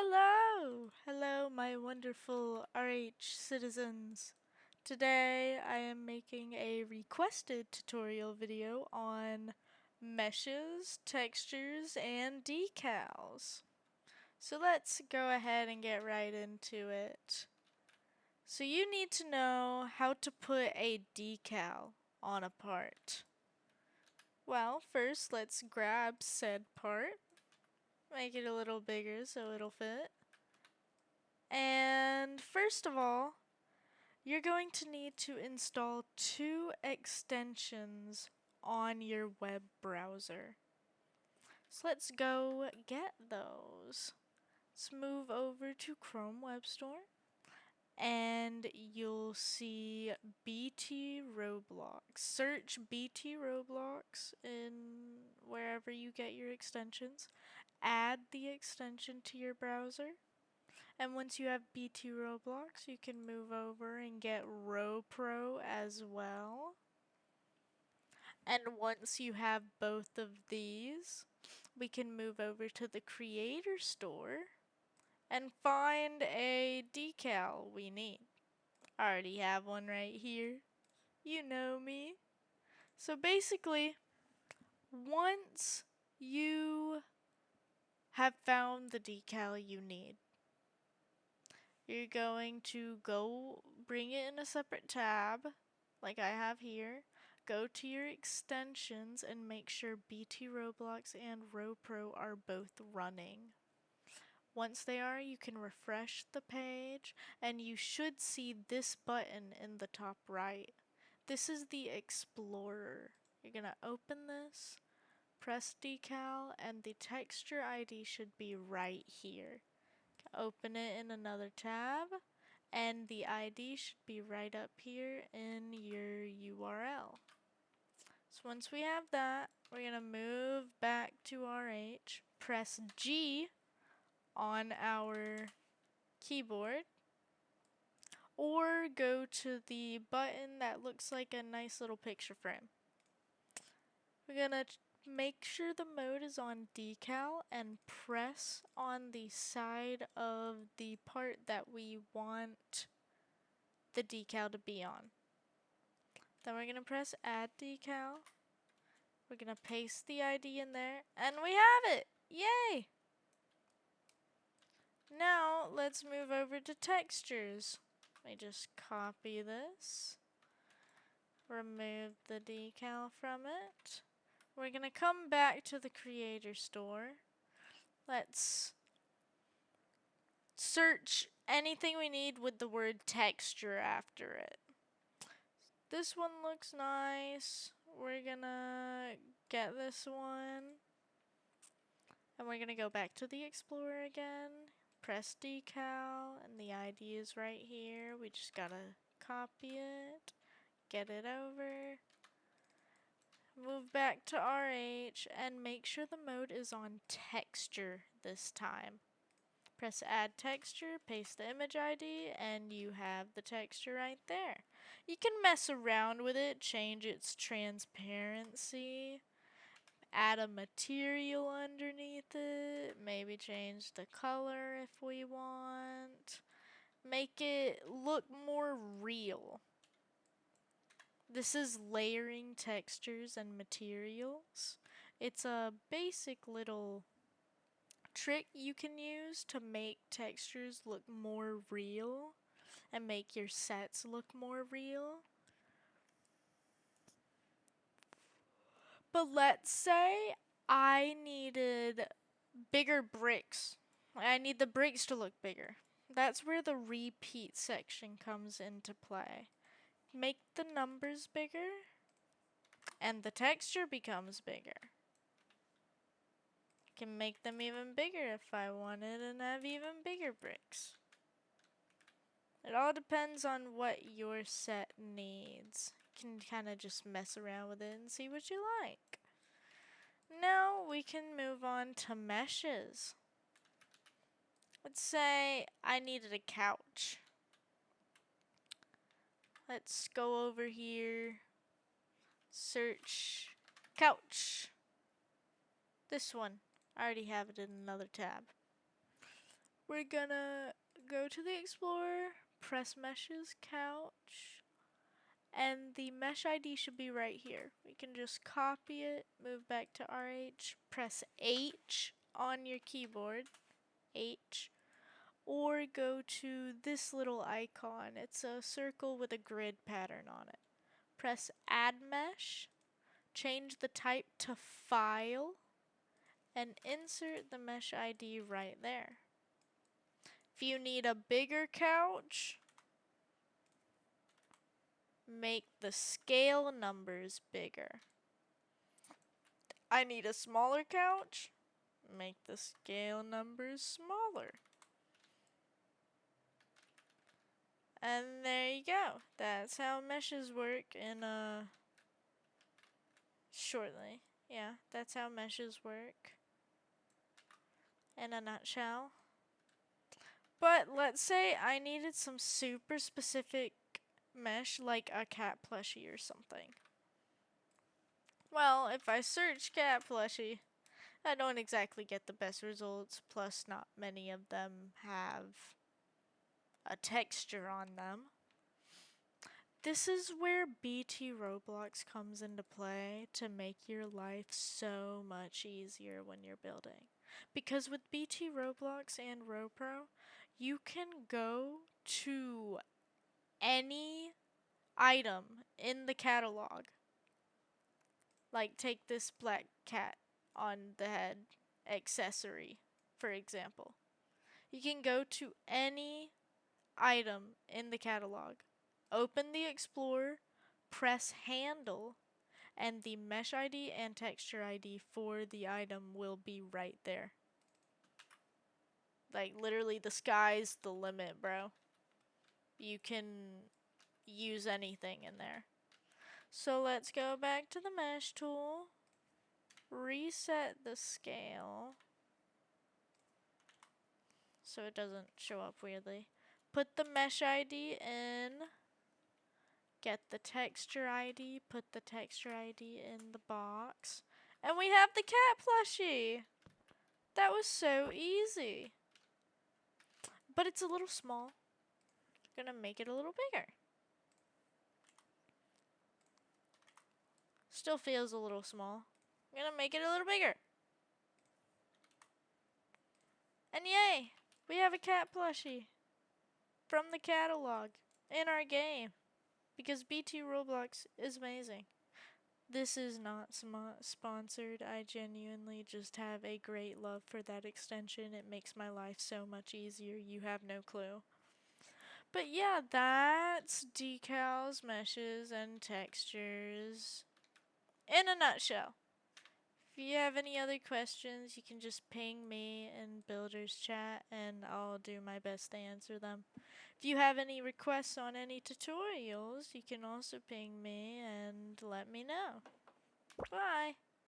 Hello! Hello, my wonderful RH citizens. Today I am making a requested tutorial video on meshes, textures, and decals. So let's go ahead and get right into it. So you need to know how to put a decal on a part. Well, first let's grab said part, make it a little bigger so it'll fit. And first of all, you're going to need to install two extensions on your web browser. So let's go get those. Let's move over to Chrome Web Store and you'll see BT Roblox. Search BT Roblox in wherever you get your extensions. Add the extension to your browser. And once you have BT Roblox, you can move over and get RoPro as well. And once you have both of these, we can move over to the Creator Store and find a decal we need. I already have one right here. You know me. So basically, once you have found the decal you need, you're going to go bring it in a separate tab, like I have here. Go to your extensions and make sure BT Roblox and RoPro are both running. Once they are, you can refresh the page and you should see this button in the top right. This is the Explorer. You're gonna open this, press decal, and the texture ID should be right here. Open it in another tab, and the ID should be right up here in your URL. So once we have that, we're going to move back to RH, press G on our keyboard, or go to the button that looks like a nice little picture frame. We're going to make sure the mode is on decal and press on the side of the part that we want the decal to be on. Then we're going to press add decal. We're going to paste the ID in there and we have it! Yay! Now let's move over to textures. Let me just copy this. Remove the decal from it. We're going to come back to the Creator Store. Let's search anything we need with the word texture after it. This one looks nice. We're gonna get this one. And we're gonna go back to the Explorer again. Press decal, and the ID is right here. We just gotta copy it, get it over. Move back to RH and make sure the mode is on texture this time. Press add texture, paste the image ID, and you have the texture right there. You can mess around with it, change its transparency, add a material underneath it, maybe change the color if we want, make it look more real. This is layering textures and materials. It's a basic little trick you can use to make textures look more real and make your sets look more real. But let's say I needed bigger bricks. I need the bricks to look bigger. That's where the repeat section comes into play. Make the numbers bigger and the texture becomes bigger. Can make them even bigger if I wanted and have even bigger bricks. It all depends on what your set needs. You can kind of just mess around with it and see what you like. Now we can move on to meshes. Let's say I needed a couch. Let's go over here, search couch. This one. I already have it in another tab. we're gonna go to the Explorer, press Meshes, Couch, and the mesh ID should be right here. We can just copy it, move back to RH, press H on your keyboard, H, or go to this little icon. It's a circle with a grid pattern on it. Press Add Mesh, change the type to File, and insert the mesh ID right there. If you need a bigger couch, make the scale numbers bigger. I need a smaller couch, make the scale numbers smaller. And there you go. That's how meshes work in shortly. Yeah, that's how meshes work in a nutshell. But let's say I needed some super specific mesh, like a cat plushie or something. Well, if I search cat plushie, I don't exactly get the best results, plus not many of them have a texture on them. This is where BT Roblox comes into play to make your life so much easier when you're building. Because with BT Roblox and RoPro, you can go to any item in the catalog. Like take this black cat on the head accessory, for example. You can go to any item in the catalog, open the Explorer, press Handle, and the Mesh ID and Texture ID for the item will be right there. Like, literally, the sky's the limit, bro. You can use anything in there. So let's go back to the Mesh tool, reset the scale so it doesn't show up weirdly. Put the Mesh ID in. Get the texture ID, put the texture ID in the box, and we have the cat plushie! That was so easy. But it's a little small. Gonna make it a little bigger. Still feels a little small. Gonna make it a little bigger. And yay! We have a cat plushie from the catalog in our game. Because BT Roblox is amazing. This is not sponsored. I genuinely just have a great love for that extension. It makes my life so much easier. You have no clue. But yeah, that's decals, meshes, and textures in a nutshell. If you have any other questions, you can just ping me in Builders Chat and I'll do my best to answer them. If you have any requests on any tutorials, you can also ping me and let me know. Bye!